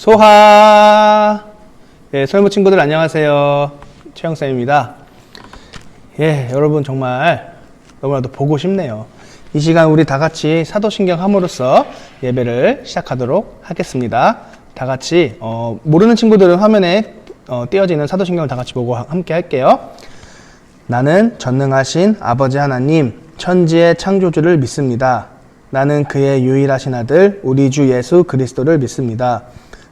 소하. 예, 소일모 친구들 안녕하세요. 최영쌤입니다. 예, 여러분 정말 너무나도 보고 싶네요. 이 시간 우리 다 같이 사도신경 함으로써 예배를 시작하도록 하겠습니다. 다 같이 모르는 친구들은 화면에 띄어지는 사도신경을 다 같이 보고 함께 할게요. 나는 전능하신 아버지 하나님, 천지의 창조주를 믿습니다. 나는 그의 유일하신 아들 우리 주 예수 그리스도를 믿습니다.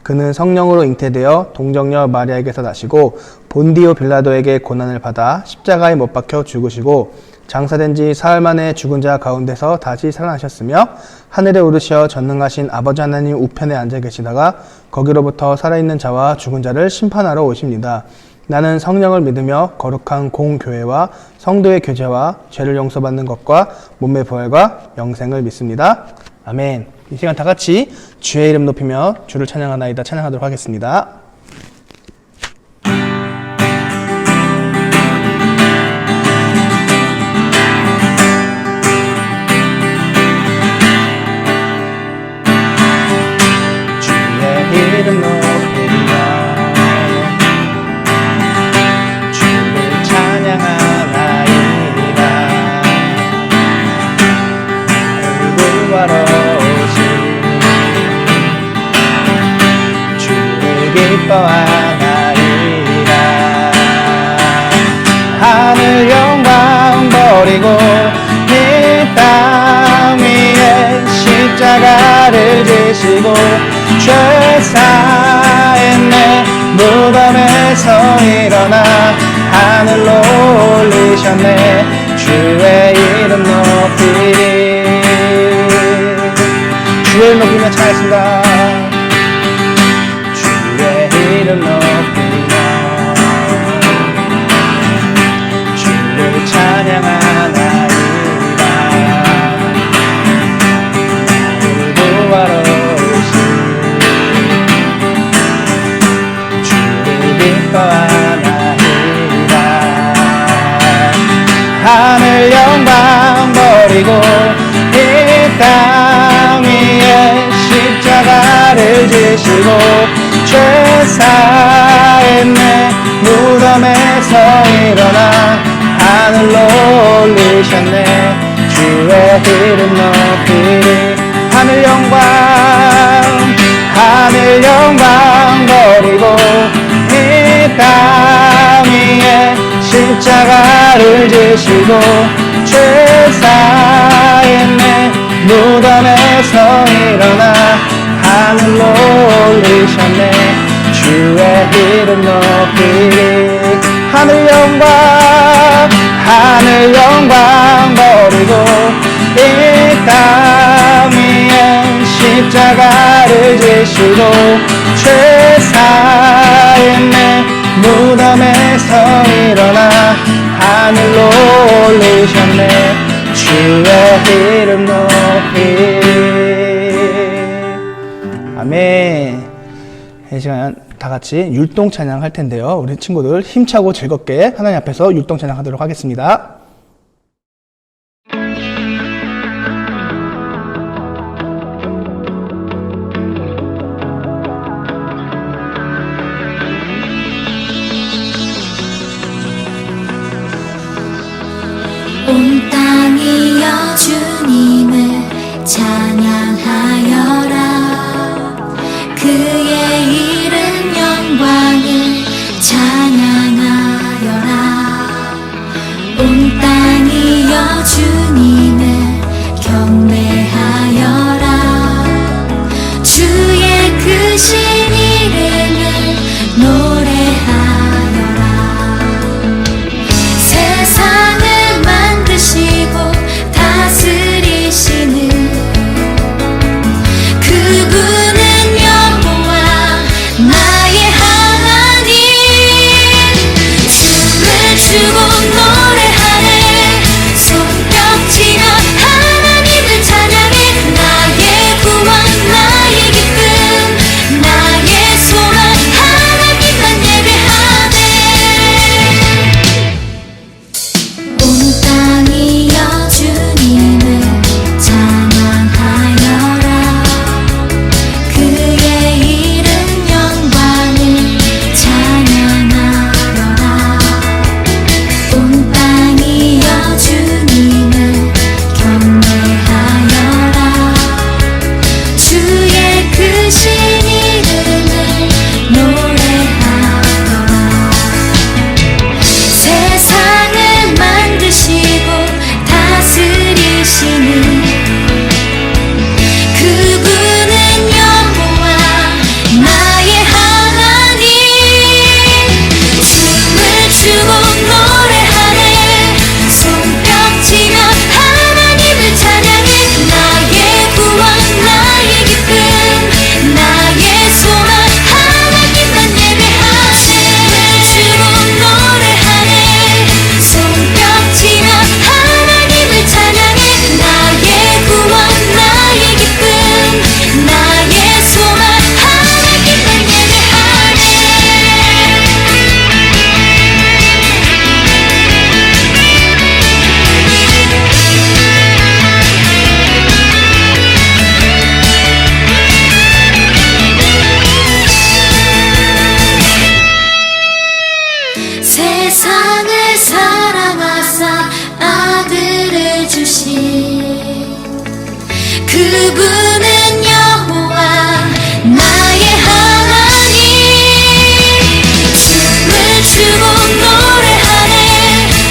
그는 성령으로 잉태되어 동정녀 마리아에게서 나시고 본디오 빌라도에게 고난을 받아 십자가에 못 박혀 죽으시고 장사된 지 사흘 만에 죽은 자 가운데서 다시 살아나셨으며 하늘에 오르시어 전능하신 아버지 하나님 우편에 앉아 계시다가 거기로부터 살아있는 자와 죽은 자를 심판하러 오십니다. 나는 성령을 믿으며 거룩한 공교회와 성도의 교제와 죄를 용서받는 것과 몸의 부활과 영생을 믿습니다. 아멘. 이 시간 다 같이 주의 이름 높이며 주를 찬양하나이다 찬양하도록 하겠습니다. 주의 이름 높이며 주를 찬양하나이다. 나를 구하러 기뻐하나이다. 하늘 영광 버리고 이 땅 위에 십자가를 지시고 죄사의 내 무덤에서 일어나 하늘로 올리셨네. 주의 이름 높이리. 주의 이름 높이며 찬양했습니다. 이름 높이며 주를 찬양하나이다. 나를 구하러 오신 주를 기뻐하나이다. 하늘 영광 버리고 이 땅 위에 십자가를 지시고 죄사의 내 무덤에서 일어나 하늘로 올리셨네. 주의 이름 높이리. 하늘 영광 버리고 이 땅 위에 십자가를 지시고 죄사의 내 무덤에서 일어나 하늘로 올리셨네. 주의 이름 높이리. 하늘 영광 버리고 이 땅 위에 십자가를 지시고 죄사의 내 무덤에서 일어나 하늘로 올리셨네. 주의 이름 높이리. 아멘. 이 시간 다 같이 율동 찬양 할 텐데요. 우리 친구들 힘차고 즐겁게 하나님 앞에서 율동 찬양 하도록 하겠습니다. 온 땅이여 주님을 찬양하여라. 그의 이름 영광을 찬양하여라. 온 그분은 여호와 나의 하나님. 춤을 추고 노래하네.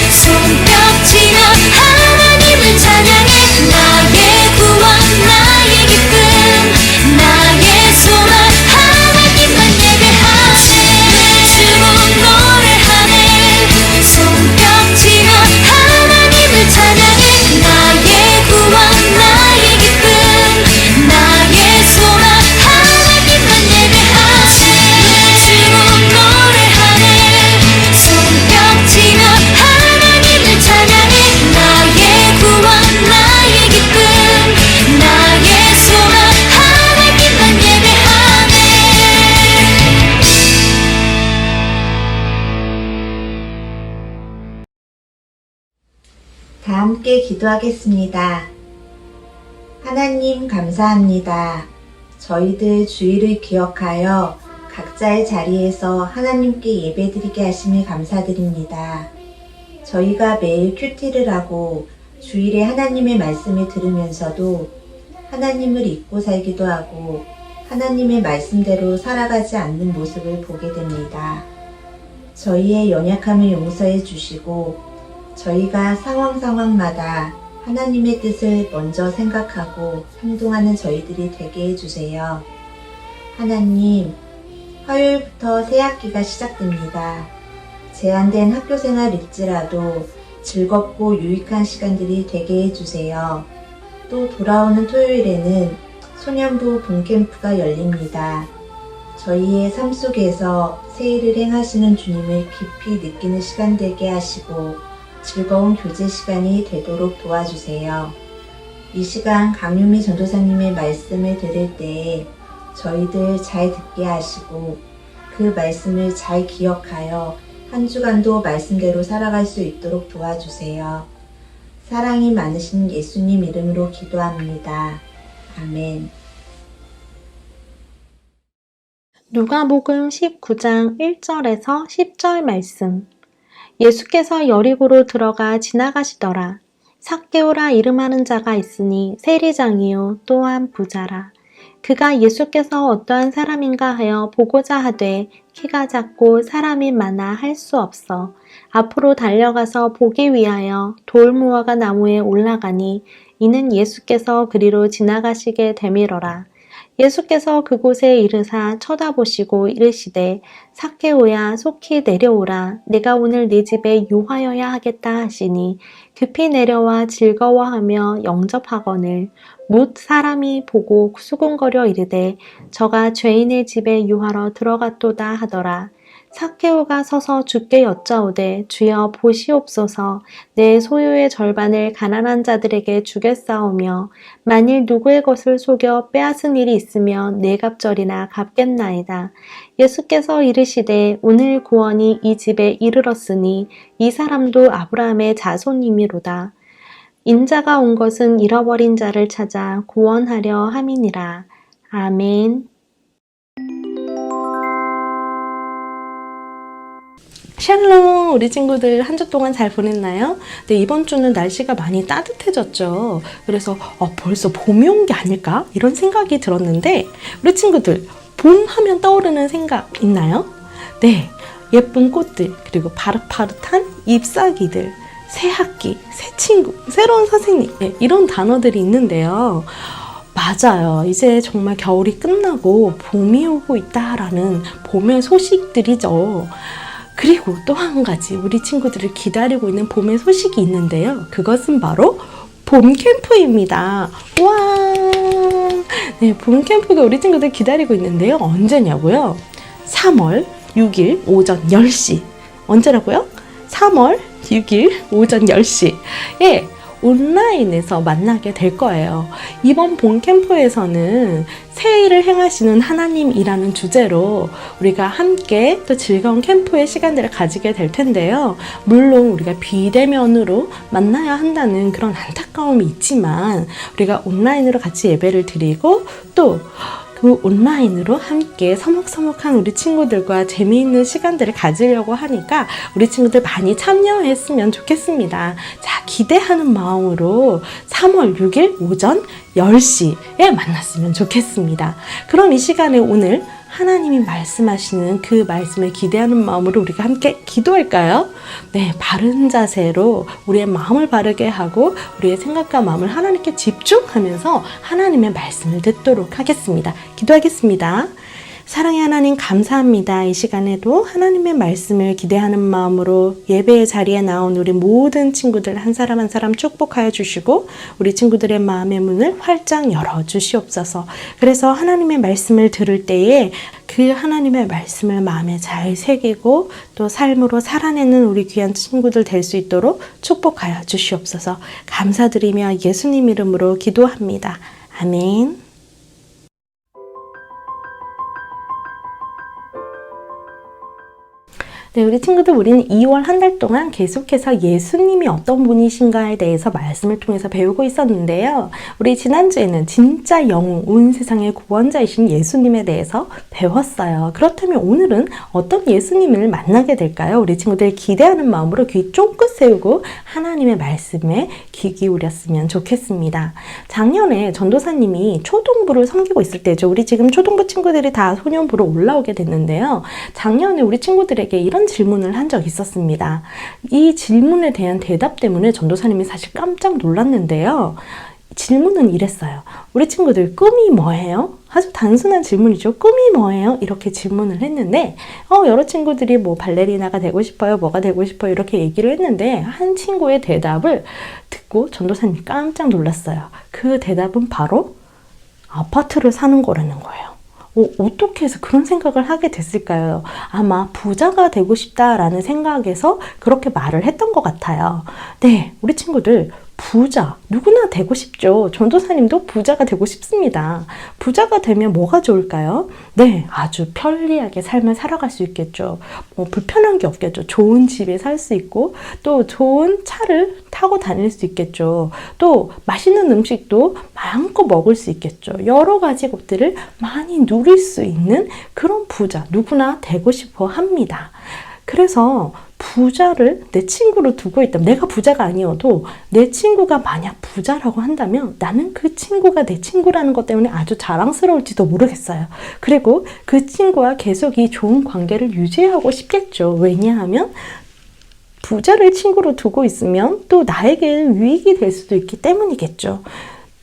손뼉치며 하나님을 찬양해. 나의 구원 나의 기쁨 나의 소망 하나님만 예배하네. 춤을 추고 노래하네. 손뼉치며 하나님을 찬양해. 나의 구원 나의 기쁨 나의 소망 하나님만 예배하네. 춤을 추고 노래하네. 손뼉치며 하나님을 찬양해. 나의 구원 나의 기쁨 나의 소망 하나님만 예배하네. 다 함께 기도하겠습니다. 하나님 감사합니다. 저희들 주일을 기억하여 각자의 자리에서 하나님께 예배드리게 하심을 감사드립니다. 저희가 매일 큐티를 하고 주일에 하나님의 말씀을 들으면서도 하나님을 잊고 살기도 하고 하나님의 말씀대로 살아가지 않는 모습을 보게 됩니다. 저희의 연약함을 용서해 주시고 저희가 상황마다 하나님의 뜻을 먼저 생각하고 행동하는 저희들이 되게 해주세요. 하나님, 화요일부터 새 학기가 시작됩니다. 제한된 학교 생활일지라도 즐겁고 유익한 시간들이 되게 해주세요. 또 돌아오는 토요일에는 소년부 봄캠프가 열립니다. 저희의 삶 속에서 새 일을 행하시는 주님을 깊이 느끼는 시간 되게 하시고 즐거운 교제 시간이 되도록 도와주세요. 이 시간 강유미 전도사님의 말씀을 들을 때에 저희들 잘 듣게 하시고 그 말씀을 잘 기억하여 한 주간도 말씀대로 살아갈 수 있도록 도와주세요. 사랑이 많으신 예수님 이름으로 기도합니다. 아멘. 누가복음 19장 1절에서 10절 말씀. 예수께서 여리고로 들어가 지나가시더라. 삭개오라 이름하는 자가 있으니 세리장이요 또한 부자라. 그가 예수께서 어떠한 사람인가 하여 보고자 하되 키가 작고 사람이 많아 할 수 없어 앞으로 달려가서 보기 위하여 돌무화과 나무에 올라가니 이는 예수께서 그리로 지나가시게 되밀어라. 예수께서 그곳에 이르사 쳐다보시고 이르시되 삭개오야 속히 내려오라. 내가 오늘 네 집에 유하여야 하겠다 하시니 급히 내려와 즐거워하며 영접하거늘 뭇 사람이 보고 수군거려 이르되 저가 죄인의 집에 유하러 들어갔도다 하더라. 삭개오가 서서 주께 여짜오되 주여 보시옵소서 내 소유의 절반을 가난한 자들에게 주겠사오며 만일 누구의 것을 속여 빼앗은 일이 있으면 네 갑절이나 갚겠나이다. 예수께서 이르시되 오늘 구원이 이 집에 이르렀으니 이 사람도 아브라함의 자손이미로다. 인자가 온 것은 잃어버린 자를 찾아 구원하려 함이니라. 아멘. 샬롬, 우리 친구들 한 주 동안 잘 보냈나요? 네, 이번 주는 날씨가 많이 따뜻해졌죠. 그래서 벌써 봄이 온 게 아닐까? 이런 생각이 들었는데 우리 친구들 봄 하면 떠오르는 생각 있나요? 네, 예쁜 꽃들, 그리고 파릇파릇한 잎사귀들, 새 학기, 새 친구, 새로운 선생님, 네, 이런 단어들이 있는데요. 맞아요. 이제 정말 겨울이 끝나고 봄이 오고 있다라는 봄의 소식들이죠. 그리고 또 한 가지 우리 친구들을 기다리고 있는 봄의 소식이 있는데요. 그것은 바로 봄 캠프입니다. 와! 네, 봄 캠프가 우리 친구들 기다리고 있는데요. 언제냐고요? 3월 6일 오전 10시. 언제라고요? 3월 6일 오전 10시. 예. 온라인에서 만나게 될 거예요. 이번 봄 캠프에서는 새 일을 행하시는 하나님이라는 주제로 우리가 함께 또 즐거운 캠프의 시간들을 가지게 될 텐데요. 물론 우리가 비대면으로 만나야 한다는 그런 안타까움이 있지만 우리가 온라인으로 같이 예배를 드리고 또 또 온라인으로 함께 서먹서먹한 우리 친구들과 재미있는 시간들을 가지려고 하니까 우리 친구들 많이 참여했으면 좋겠습니다. 자, 기대하는 마음으로 3월 6일 오전 10시에 만났으면 좋겠습니다. 그럼 이 시간에 오늘 하나님이 말씀하시는 그 말씀을 기대하는 마음으로 우리가 함께 기도할까요? 네, 바른 자세로 우리의 마음을 바르게 하고 우리의 생각과 마음을 하나님께 집중하면서 하나님의 말씀을 듣도록 하겠습니다. 기도하겠습니다. 사랑의 하나님 감사합니다. 이 시간에도 하나님의 말씀을 기대하는 마음으로 예배의 자리에 나온 우리 모든 친구들 한 사람 한 사람 축복하여 주시고 우리 친구들의 마음의 문을 활짝 열어 주시옵소서. 그래서 하나님의 말씀을 들을 때에 그 하나님의 말씀을 마음에 잘 새기고 또 삶으로 살아내는 우리 귀한 친구들 될 수 있도록 축복하여 주시옵소서. 감사드리며 예수님 이름으로 기도합니다. 아멘. 네, 우리 친구들, 우리는 2월 한 달 동안 계속해서 예수님이 어떤 분이신가에 대해서 말씀을 통해서 배우고 있었는데요. 우리 지난주에는 진짜 영웅, 온 세상의 구원자이신 예수님에 대해서 배웠어요. 그렇다면 오늘은 어떤 예수님을 만나게 될까요? 우리 친구들 기대하는 마음으로 귀 쫑긋 세우고 하나님의 말씀에 귀 기울였으면 좋겠습니다. 작년에 전도사님이 초등부를 섬기고 있을 때죠. 우리 지금 초등부 친구들이 다 소년부로 올라오게 됐는데요. 작년에 우리 친구들에게 이런 질문을 한 적이 있었습니다. 이 질문에 대한 대답 때문에 전도사님이 사실 깜짝 놀랐는데요. 질문은 이랬어요. 우리 친구들 꿈이 뭐예요? 아주 단순한 질문이죠. 꿈이 뭐예요? 이렇게 질문을 했는데 여러 친구들이 뭐 발레리나가 되고 싶어요, 뭐가 되고 싶어요 이렇게 얘기를 했는데 한 친구의 대답을 듣고 전도사님이 깜짝 놀랐어요. 그 대답은 바로 아파트를 사는 거라는 거예요. 어떻게 해서 그런 생각을 하게 됐을까요? 아마 부자가 되고 싶다라는 생각에서 그렇게 말을 했던 것 같아요. 네, 우리 친구들 부자 누구나 되고 싶죠. 전도사님도 부자가 되고 싶습니다. 부자가 되면 뭐가 좋을까요? 네, 아주 편리하게 삶을 살아갈 수 있겠죠. 불편한 게 없겠죠. 좋은 집에 살 수 있고 또 좋은 차를 타고 다닐 수 있겠죠. 또 맛있는 음식도 마음껏 먹을 수 있겠죠. 여러 가지 것들을 많이 누릴 수 있는 그런 부자 누구나 되고 싶어 합니다. 그래서 부자를 내 친구로 두고 있다면, 내가 부자가 아니어도 내 친구가 만약 부자라고 한다면 나는 그 친구가 내 친구라는 것 때문에 아주 자랑스러울지도 모르겠어요. 그리고 그 친구와 계속 이 좋은 관계를 유지하고 싶겠죠. 왜냐하면 부자를 친구로 두고 있으면 또 나에게 유익이 될 수도 있기 때문이겠죠.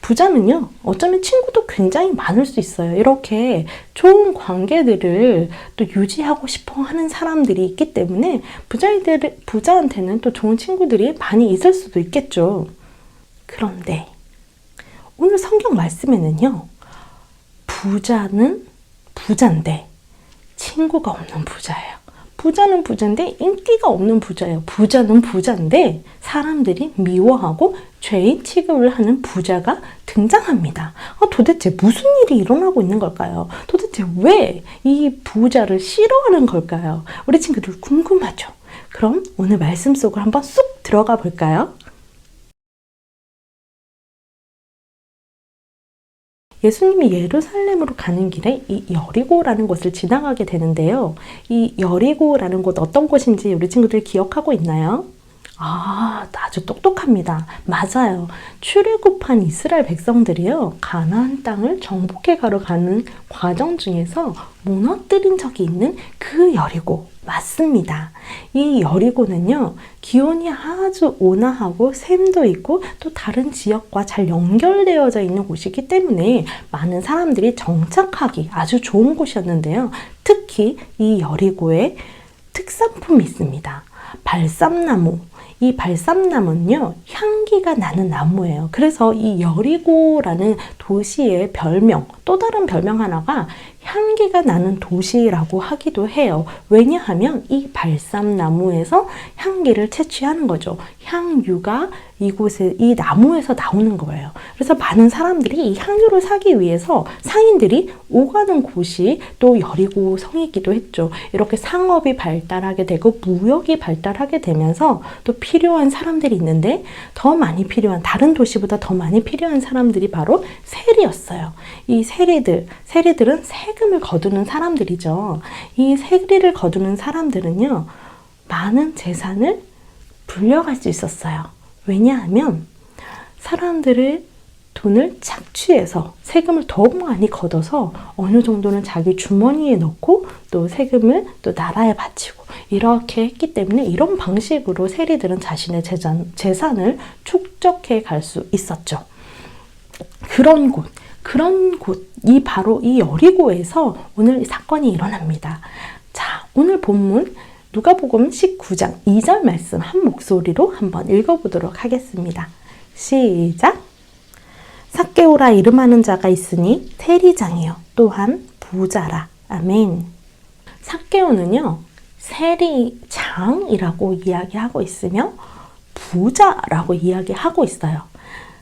부자는요, 어쩌면 친구도 굉장히 많을 수 있어요. 이렇게 좋은 관계들을 또 유지하고 싶어 하는 사람들이 있기 때문에 부자한테는 또 좋은 친구들이 많이 있을 수도 있겠죠. 그런데 오늘 성경 말씀에는요, 부자는 부자인데 친구가 없는 부자예요. 부자는 부자인데 인기가 없는 부자예요. 부자는 부자인데 사람들이 미워하고 죄인 취급을 하는 부자가 등장합니다. 도대체 무슨 일이 일어나고 있는 걸까요? 도대체 왜 이 부자를 싫어하는 걸까요? 우리 친구들 궁금하죠? 그럼 오늘 말씀 속으로 한번 쑥 들어가 볼까요? 예수님이 예루살렘으로 가는 길에 이 여리고라는 곳을 지나가게 되는데요. 이 여리고라는 곳 어떤 곳인지 우리 친구들 기억하고 있나요? 아주 똑똑합니다. 맞아요. 출애굽한 이스라엘 백성들이요, 가나안 땅을 정복해 가는 과정 중에서 무너뜨린 적이 있는 그 여리고 맞습니다. 이 여리고는요, 기온이 아주 온화하고 샘도 있고 또 다른 지역과 잘 연결되어져 있는 곳이기 때문에 많은 사람들이 정착하기 아주 좋은 곳이었는데요. 특히 이 여리고에 특산품이 있습니다. 발삼나무. 이 발삼나무는요, 향기가 나는 나무예요. 그래서 이 여리고라는 도시의 별명, 또 다른 별명 하나가 향기가 나는 도시라고 하기도 해요. 왜냐하면 이 발삼나무에서 향기를 채취하는 거죠. 향유가 이곳에 이 나무에서 나오는 거예요. 그래서 많은 사람들이 이 향유를 사기 위해서 상인들이 오가는 곳이 또 여리고 성이기도 했죠. 이렇게 상업이 발달하게 되고 무역이 발달하게 되면서 또 필요한 사람들이 있는데 더 많이 필요한, 다른 도시보다 더 많이 필요한 사람들이 바로 세리였어요. 이 세리들은 세금을 거두는 사람들이죠. 이 세리를 거두는 사람들은요, 많은 재산을 불려갈 수 있었어요. 왜냐하면 사람들의 돈을 착취해서 세금을 더 많이 걷어서 어느 정도는 자기 주머니에 넣고 또 세금을 또 나라에 바치고 이렇게 했기 때문에 이런 방식으로 세리들은 자신의 재산을 축적해 갈 수 있었죠. 그런 곳이 바로 이 여리고에서 오늘 이 사건이 일어납니다. 자, 오늘 본문 누가복음 19장 2절 말씀 한 목소리로 한번 읽어보도록 하겠습니다. 시작! 삭개오라 이름하는 자가 있으니 세리장이요 또한 부자라. 아멘. 삭개오는요, 세리장이라고 이야기하고 있으며 부자라고 이야기하고 있어요.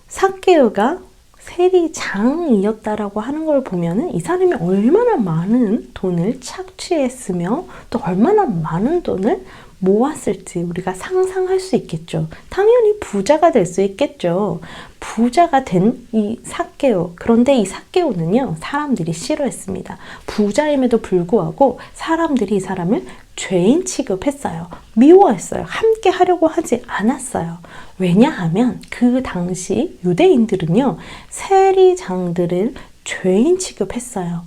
삭개오가 세리장이었다라고 하는 걸 보면은 이 사람이 얼마나 많은 돈을 착취했으며 또 얼마나 많은 돈을 모았을지 우리가 상상할 수 있겠죠. 당연히 부자가 될 수 있겠죠. 부자가 된 이 삭개오. 그런데 이 삭개오는요, 사람들이 싫어했습니다. 부자임에도 불구하고 사람들이 이 사람을 죄인 취급했어요. 미워했어요. 함께 하려고 하지 않았어요. 왜냐하면 그 당시 유대인들은요, 세리장들을 죄인 취급했어요.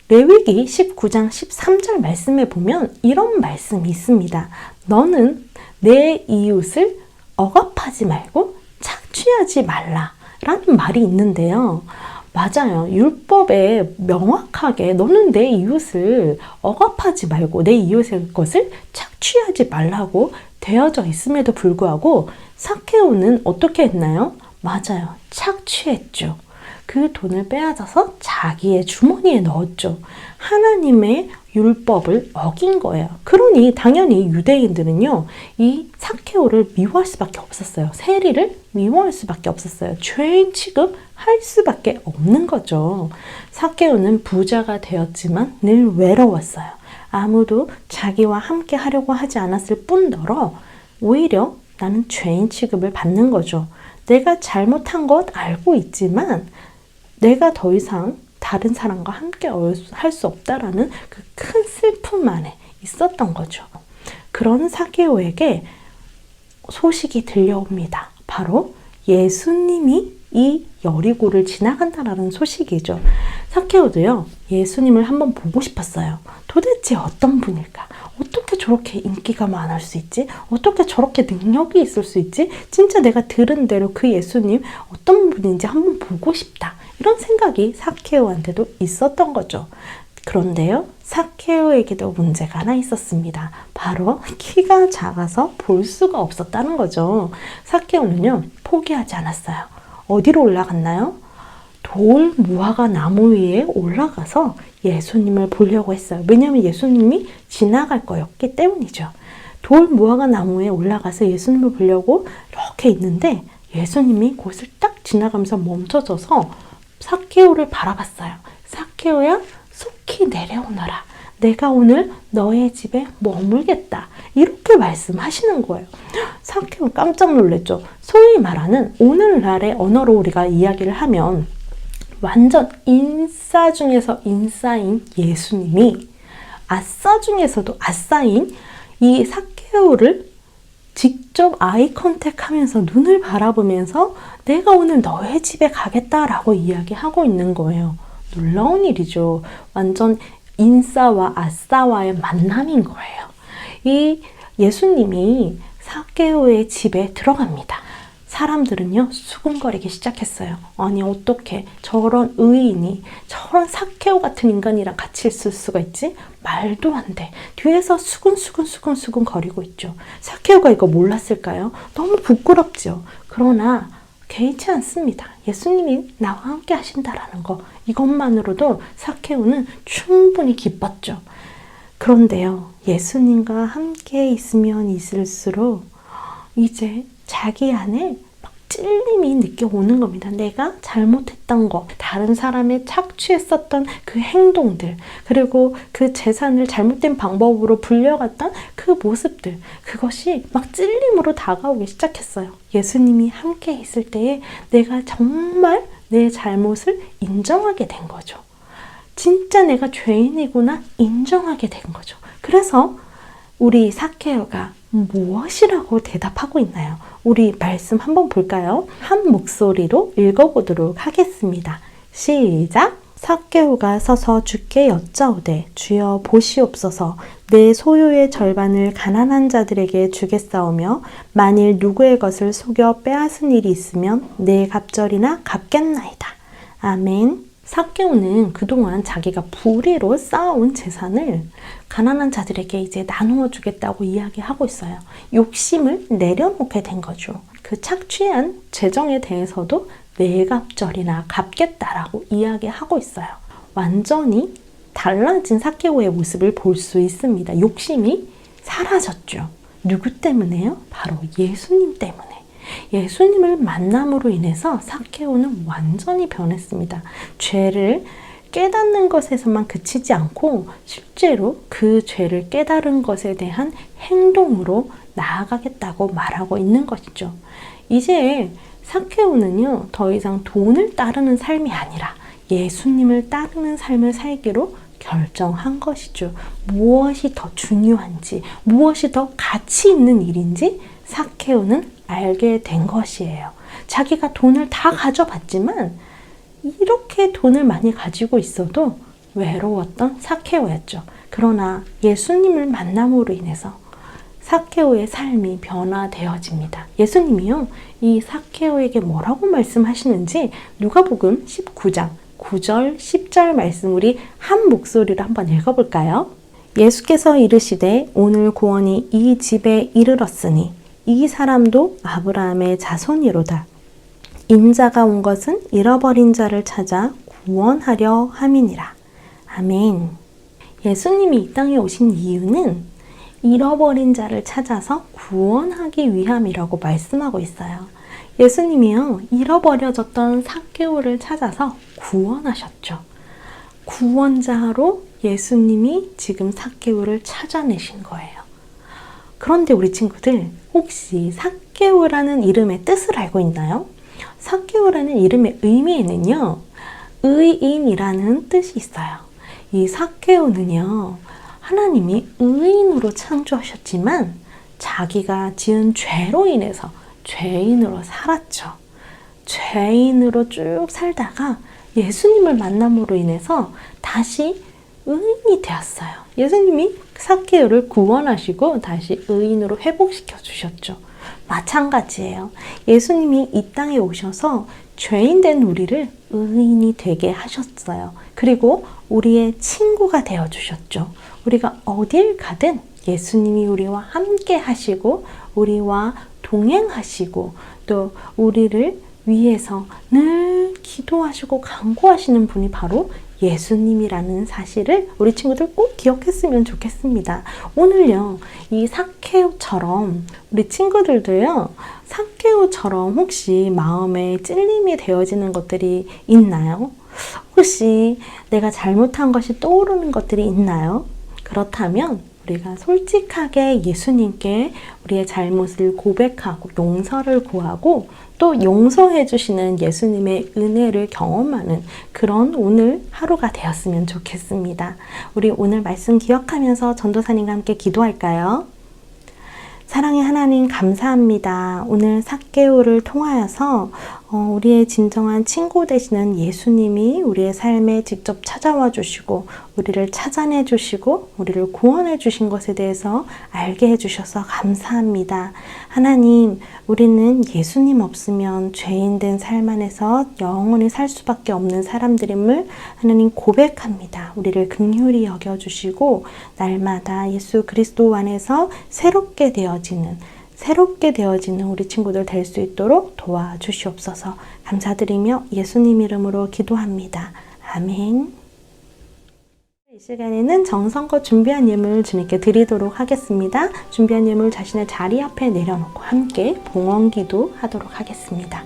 레위기 19장 13절 말씀에 보면 이런 말씀이 있습니다. 너는 내 이웃을 억압하지 말고 착취하지 말라 라는 말이 있는데요. 맞아요. 율법에 명확하게 너는 내 이웃을 억압하지 말고 내 이웃의 것을 착취하지 말라고 되어져 있음에도 불구하고 삭개오는 어떻게 했나요? 맞아요. 착취했죠. 그 돈을 빼앗아서 자기의 주머니에 넣었죠. 하나님의 율법을 어긴 거예요. 그러니 당연히 유대인들은요, 이 삭개오를 미워할 수밖에 없었어요. 세리를 미워할 수밖에 없었어요. 죄인 취급할 수밖에 없는 거죠. 삭개오는 부자가 되었지만 늘 외로웠어요. 아무도 자기와 함께 하려고 하지 않았을 뿐더러 오히려 나는 죄인 취급을 받는 거죠. 내가 잘못한 것 알고 있지만 내가 더 이상 다른 사람과 함께 할 수 없다라는 그 큰 슬픔 안에 있었던 거죠. 그런 삭개오에게 소식이 들려옵니다. 바로 예수님이 이 여리고를 지나간다라는 소식이죠. 삭개오도요, 예수님을 한번 보고 싶었어요. 도대체 어떤 분일까? 어떻게 저렇게 인기가 많을 수 있지? 어떻게 저렇게 능력이 있을 수 있지? 진짜 내가 들은 대로 그 예수님 어떤 분인지 한번 보고 싶다. 이런 생각이 삭개오한테도 있었던 거죠. 그런데요, 삭개오에게도 문제가 하나 있었습니다. 바로 키가 작아서 볼 수가 없었다는 거죠. 삭개오는요, 포기하지 않았어요. 어디로 올라갔나요? 돌 무화과 나무 위에 올라가서 예수님을 보려고 했어요. 왜냐하면 예수님이 지나갈 거였기 때문이죠. 돌 무화과 나무에 올라가서 예수님을 보려고 이렇게 있는데 예수님이 그곳을 딱 지나가면서 멈춰져서 삭개오를 바라봤어요. 삭개오야, 속히 내려오너라. 내가 오늘 너의 집에 머물겠다. 이렇게 말씀하시는 거예요. 삭개오 깜짝 놀랐죠. 소위 말하는 오늘날의 언어로 우리가 이야기를 하면 완전 인싸 중에서 인싸인 예수님이 아싸 중에서도 아싸인 이 삭개오를 직접 아이 컨택하면서 눈을 바라보면서 내가 오늘 너의 집에 가겠다라고 이야기하고 있는 거예요. 놀라운 일이죠. 완전 인싸와 아싸와의 만남인 거예요. 이 예수님이 삭개오의 집에 들어갑니다. 사람들은요, 수군거리기 시작했어요. 아니, 어떻게 저런 의인이 저런 삭개오 같은 인간이랑 같이 있을 수가 있지? 말도 안 돼. 뒤에서 수군 거리고 있죠. 삭개오가 이거 몰랐을까요? 너무 부끄럽죠. 그러나 개의치 않습니다. 예수님이 나와 함께 하신다라는 거, 이것만으로도 삭개오는 충분히 기뻤죠. 그런데요, 예수님과 함께 있으면 있을수록 이제 자기 안에 막 찔림이 느껴오는 겁니다. 내가 잘못했던 거, 다른 사람의 착취했었던 그 행동들, 그리고 그 재산을 잘못된 방법으로 불려갔던 그 모습들, 그것이 막 찔림으로 다가오기 시작했어요. 예수님이 함께 있을 때에 내가 정말 내 잘못을 인정하게 된 거죠. 진짜 내가 죄인이구나 인정하게 된 거죠. 그래서 우리 삭개오가 무엇이라고 대답하고 있나요? 우리 말씀 한번 볼까요? 한 목소리로 읽어보도록 하겠습니다. 시작! 삭개오가 서서 주께 여짜오되 주여 보시옵소서 내 소유의 절반을 가난한 자들에게 주겠사오며 만일 누구의 것을 속여 빼앗은 일이 있으면 내 갑절이나 갚겠나이다. 아멘. 삭개오는 그동안 자기가 불의로 쌓아온 재산을 가난한 자들에게 이제 나누어 주겠다고 이야기하고 있어요. 욕심을 내려놓게 된 거죠. 그 착취한 재정에 대해서도 내 갑절이나 갚겠다라고 이야기하고 있어요. 완전히 달라진 삭개오의 모습을 볼 수 있습니다. 욕심이 사라졌죠. 누구 때문에요? 바로 예수님 때문에. 예수님을 만남으로 인해서 삭개오는 완전히 변했습니다. 죄를 깨닫는 것에서만 그치지 않고 실제로 그 죄를 깨달은 것에 대한 행동으로 나아가겠다고 말하고 있는 것이죠. 이제 삭개오는요, 더 이상 돈을 따르는 삶이 아니라 예수님을 따르는 삶을 살기로 결정한 것이죠. 무엇이 더 중요한지, 무엇이 더 가치 있는 일인지 삭개오는 알게 된 것이에요. 자기가 돈을 다 가져봤지만 이렇게 돈을 많이 가지고 있어도 외로웠던 삭개오였죠. 그러나 예수님을 만남으로 인해서 삭개오의 삶이 변화되어집니다. 예수님이요, 이 삭개오에게 뭐라고 말씀하시는지 누가복음 19장 9절, 10절 말씀 우리 한 목소리로 한번 읽어볼까요? 예수께서 이르시되 오늘 구원이 이 집에 이르렀으니 이 사람도 아브라함의 자손이로다. 인자가 온 것은 잃어버린 자를 찾아 구원하려 함이니라. 아멘. 예수님이 이 땅에 오신 이유는 잃어버린 자를 찾아서 구원하기 위함이라고 말씀하고 있어요. 예수님이요, 잃어버려졌던 삭개오를 찾아서 구원하셨죠. 구원자로 예수님이 지금 삭개오를 찾아내신 거예요. 그런데 우리 친구들, 혹시 삭개오라는 이름의 뜻을 알고 있나요? 삭개오라는 이름의 의미에는요, 의인이라는 뜻이 있어요. 이 삭개오는요, 하나님이 의인으로 창조하셨지만 자기가 지은 죄로 인해서 죄인으로 살았죠. 죄인으로 쭉 살다가 예수님을 만남으로 인해서 다시 의인이 되었어요. 예수님이 삭개오를 구원하시고 다시 의인으로 회복시켜 주셨죠. 마찬가지예요. 예수님이 이 땅에 오셔서 죄인 된 우리를 의인이 되게 하셨어요. 그리고 우리의 친구가 되어 주셨죠. 우리가 어딜 가든 예수님이 우리와 함께 하시고 우리와 동행하시고 또 우리를 위해서 늘 기도하시고 간구하시는 분이 바로 예수님이라는 사실을 우리 친구들 꼭 기억했으면 좋겠습니다. 오늘요, 이 삭개오처럼 우리 친구들도요, 삭개오처럼 혹시 마음에 찔림이 되어지는 것들이 있나요? 혹시 내가 잘못한 것이 떠오르는 것들이 있나요? 그렇다면 우리가 솔직하게 예수님께 우리의 잘못을 고백하고 용서를 구하고 또 용서해 주시는 예수님의 은혜를 경험하는 그런 오늘 하루가 되었으면 좋겠습니다. 우리 오늘 말씀 기억하면서 전도사님과 함께 기도할까요? 사랑의 하나님 감사합니다. 오늘 삭개오를 통하여서 우리의 진정한 친구 되시는 예수님이 우리의 삶에 직접 찾아와 주시고 우리를 찾아내 주시고 우리를 구원해 주신 것에 대해서 알게 해 주셔서 감사합니다. 하나님, 우리는 예수님 없으면 죄인된 삶 안에서 영원히 살 수밖에 없는 사람들임을 하나님 고백합니다. 우리를 긍휼히 여겨주시고 날마다 예수 그리스도 안에서 새롭게 되어지는 새롭게 되어지는 우리 친구들 될 수 있도록 도와주시옵소서. 감사드리며 예수님 이름으로 기도합니다. 아멘. 이 시간에는 정성껏 준비한 예물 주님께 드리도록 하겠습니다. 준비한 예물 자신의 자리 앞에 내려놓고 함께 봉헌기도 하도록 하겠습니다.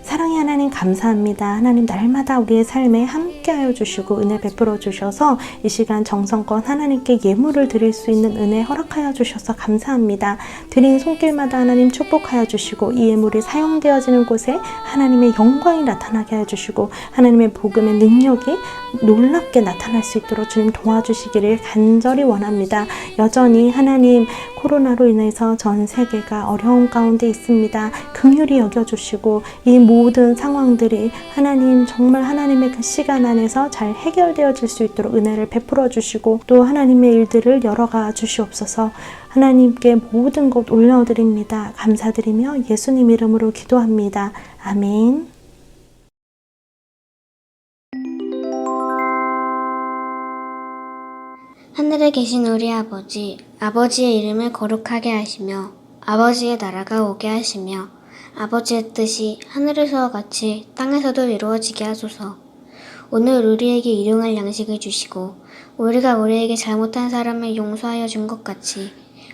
사랑의 하나님 감사합니다. 하나님 날마다 우리의 삶에 함께하여 주시고 은혜 베풀어 주셔서 이 시간 정성껏 하나님께 예물을 드릴 수 있는 은혜 허락하여 주셔서 감사합니다. 드린 손길마다 하나님 축복하여 주시고 이 예물이 사용되어지는 곳에 하나님의 영광이 나타나게 하여 주시고 하나님의 복음의 능력이 놀랍게 나타날 수 있도록 주님 도와주시기를 간절히 원합니다. 여전히 하나님 코로나로 인해서 전 세계가 어려운 가운데 있습니다. 긍휼히 여겨주시고 이 모든 상황들이 하나님 정말 하나님의 그 시간 안에서 잘 해결되어질 수 있도록 은혜를 베풀어 주시고 또 하나님의 일들을 열어가 주시옵소서. 하나님께 모든 것 올려드립니다. 감사드리며 예수님 이름으로 기도합니다. 아멘. 하늘에 계신 우리 아버지, 아버지의 이름을 거룩하게 하시며 아버지의 나라가 오게 하시며 아버지의 뜻이 하늘에서와 같이 땅에서도 이루어지게 하소서. 오늘 우리에게 일용할 양식을 주시고 우리가 우리에게 잘못한 사람을 용서하여 준 것 같이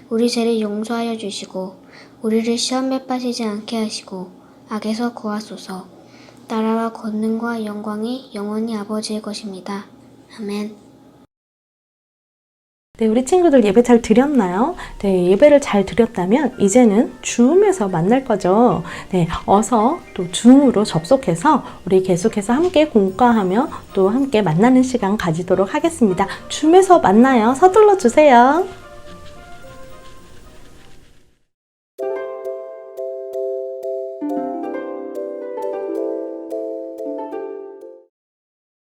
우리 죄를 용서하여 주시고 우리를 시험에 빠지지 않게 하시고 악에서 구하소서. 나라와 권능과 영광이 영원히 아버지의 것입니다. 아멘. 네, 우리 친구들 예배 잘 드렸나요? 네, 예배를 잘 드렸다면 이제는 줌에서 만날 거죠. 네, 어서 또 줌으로 접속해서 우리 계속해서 함께 공과하며 또 함께 만나는 시간 가지도록 하겠습니다. 줌에서 만나요. 서둘러 주세요.